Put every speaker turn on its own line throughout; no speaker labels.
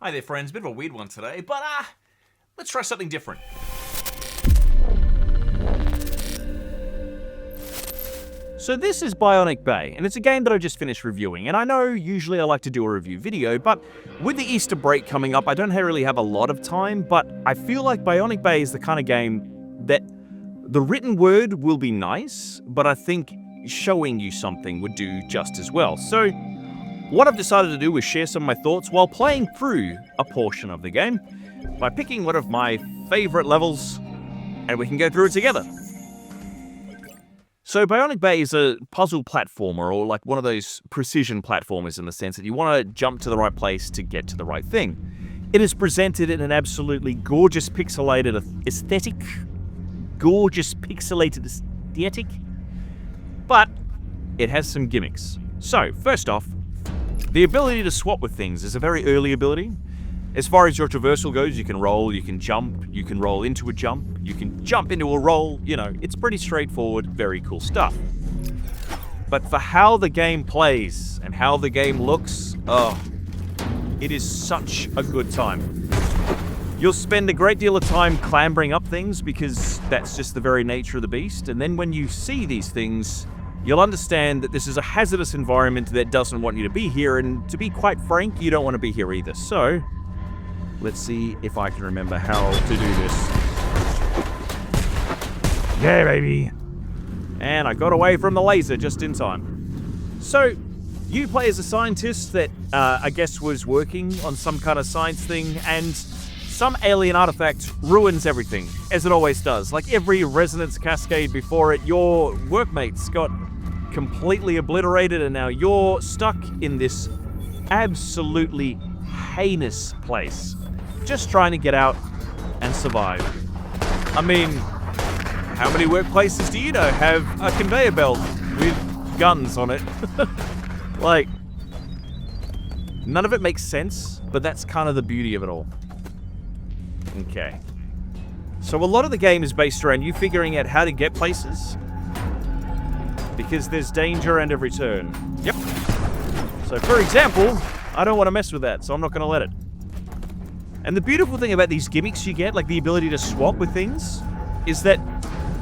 Hi there friends, bit of a weird one today, but let's try something different. So this is Bionic Bay, and it's a game that I just finished reviewing, and I know usually I like to do a review video, but with the Easter break coming up, I don't really have a lot of time, but I feel like Bionic Bay is the kind of game that the written word will be nice, but I think showing you something would do just as well. So what I've decided to do is share some of my thoughts while playing through a portion of the game by picking one of my favorite levels, and we can go through it together. So Bionic Bay is a puzzle platformer, or like one of those precision platformers in the sense that you want to jump to the right place to get to the right thing. It is presented in an absolutely gorgeous pixelated aesthetic. But it has some gimmicks. So, first off, the ability to swap with things is a very early ability. As far as your traversal goes, you can roll, you can jump, you can roll into a jump, you can jump into a roll, it's pretty straightforward, very cool stuff. But for how the game plays and how the game looks, it is such a good time. You'll spend a great deal of time clambering up things because that's just the very nature of the beast, and then when you see these things, you'll understand that this is a hazardous environment that doesn't want you to be here, and to be quite frank, you don't want to be here either. So, let's see if I can remember how to do this. Yeah, baby! And I got away from the laser just in time. So, you play as a scientist that, I guess was working on some kind of science thing, and some alien artifact ruins everything, as it always does. Like every resonance cascade before it, your workmates got completely obliterated, and now you're stuck in this absolutely heinous place, just trying to get out and survive. I mean, how many workplaces do you know have a conveyor belt with guns on it? Like, none of it makes sense, but that's kind of the beauty of it all. Okay. So a lot of the game is based around you figuring out how to get places, because there's danger at every turn. Yep. So for example, I don't want to mess with that, so I'm not going to let it. And the beautiful thing about these gimmicks you get, like the ability to swap with things, is that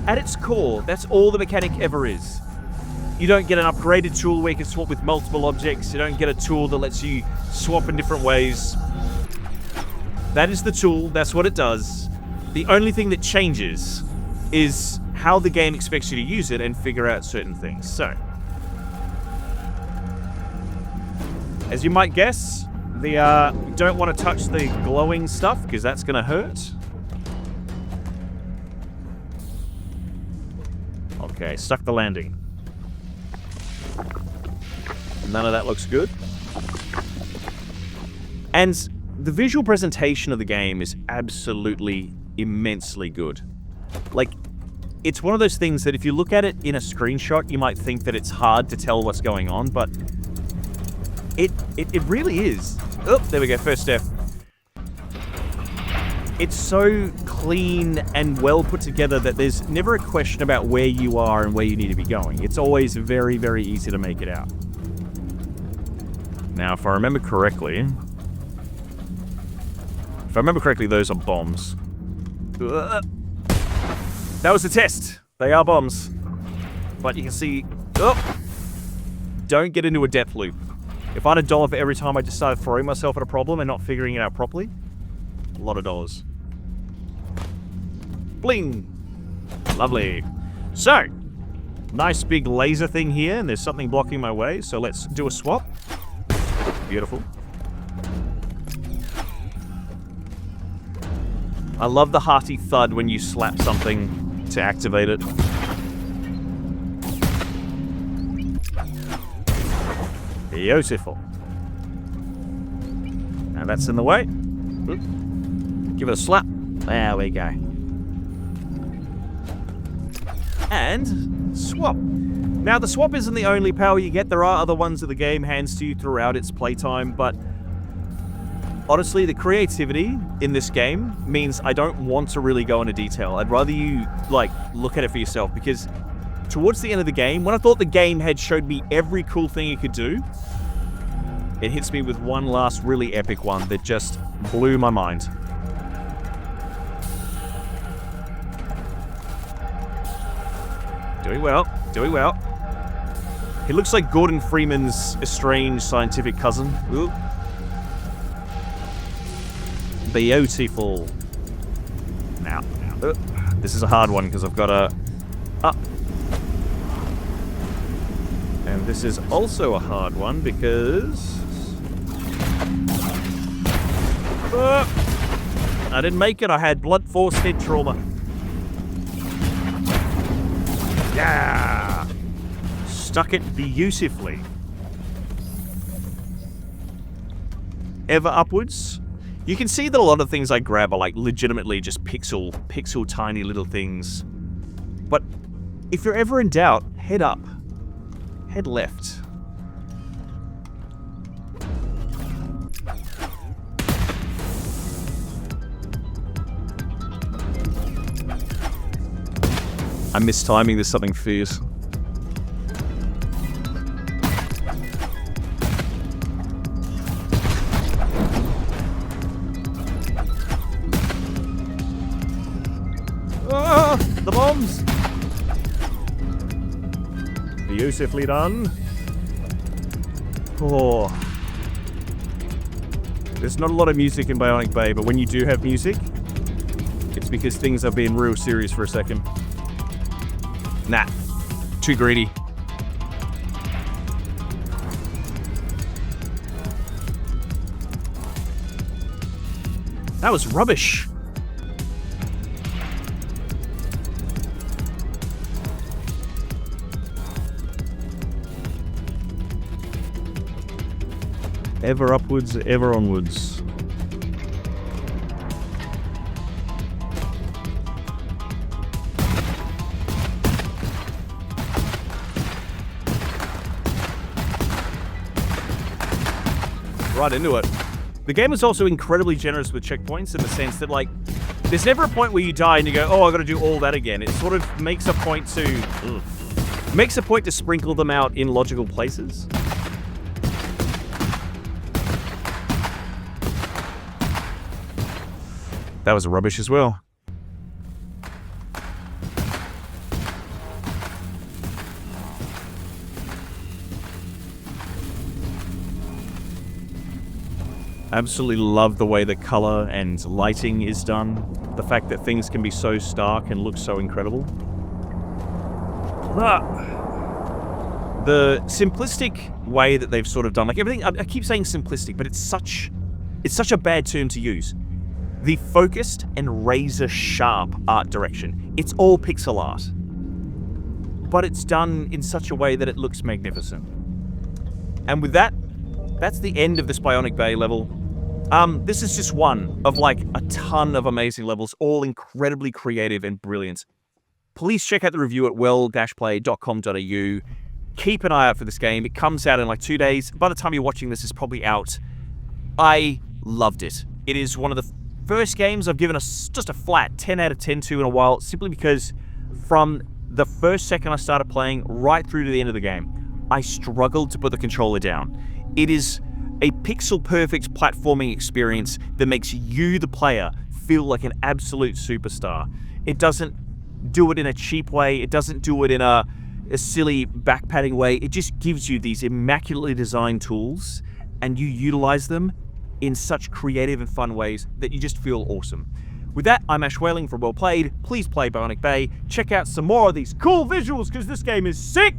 at its core, that's all the mechanic ever is. You don't get an upgraded tool where you can swap with multiple objects. You don't get a tool that lets you swap in different ways. That is the tool, that's what it does. The only thing that changes is how the game expects you to use it and figure out certain things. So, as you might guess, you don't want to touch the glowing stuff because that's going to hurt. Okay, stuck the landing. None of that looks good. And the visual presentation of the game is absolutely immensely good. Like, it's one of those things that if you look at it in a screenshot, you might think that it's hard to tell what's going on, but it really is. Oh, there we go, first step. It's so clean and well put together that there's never a question about where you are and where you need to be going. It's always very, very easy to make it out. Now, if I remember correctly, those are bombs. That was a test. They are bombs. But you can see, don't get into a death loop. If I had $1 for every time I just started throwing myself at a problem and not figuring it out properly, a lot of dollars. Bling! Lovely. So, nice big laser thing here, and there's something blocking my way, so let's do a swap. Beautiful. I love the hearty thud when you slap something to activate it. Beautiful. Now that's in the way. Give it a slap. There we go. And swap. Now the swap isn't the only power you get. There are other ones that the game hands to you throughout its playtime, but honestly, the creativity in this game means I don't want to really go into detail. I'd rather you, look at it for yourself, because towards the end of the game, when I thought the game had showed me every cool thing it could do, it hits me with one last really epic one that just Blew my mind. Doing well. Doing well. He looks like Gordon Freeman's estranged scientific cousin. Ooh. Beautiful. Now. This is a hard one because I've got a... And this is also a hard one because... I didn't make it. I had blunt force head trauma. Yeah! Stuck it beautifully. Ever upwards. You can see that a lot of things I grab are like legitimately just pixel tiny little things. But if you're ever in doubt, head up. Head left. I'm mistiming this something fierce. Ah, the bombs! Beautifully done. Oh. There's not a lot of music in Bionic Bay, but when you do have music, it's because things have been real serious for a second. Nah. Too greedy. That was rubbish. Ever upwards, ever onwards. Right into it. The game is also incredibly generous with checkpoints in the sense that, like, there's never a point where you die and you go, oh, I gotta do all that again. It sort of makes a point to sprinkle them out in logical places. That was rubbish as well. Absolutely love the way the color and lighting is done. The fact that things can be so stark and look so incredible. The simplistic way that they've sort of done, like everything, I keep saying simplistic, but it's such a bad term to use. The focused and razor-sharp art direction. It's all pixel art. But it's done in such a way that it looks magnificent. And with that, that's the end of this Bionic Bay level. This is just one of like a ton of amazing levels, all incredibly creative and brilliant. Please check out the review at well-played.com.au. Keep an eye out for this game. It comes out in like 2 days. By the time you're watching this, it's probably out. I loved it. It is one of the first games I've given just a flat 10 out of 10 to in a while, simply because from the first second I started playing right through to the end of the game, I struggled to put the controller down. It is a pixel-perfect platforming experience that makes you, the player, feel like an absolute superstar. It doesn't do it in a cheap way. It doesn't do it in a silly backpadding way. It just gives you these immaculately designed tools, and you utilize them in such creative and fun ways that you just feel awesome. With that, I'm Ash Wayling from WellPlayed. Please play Bionic Bay. Check out some more of these cool visuals because this game is sick!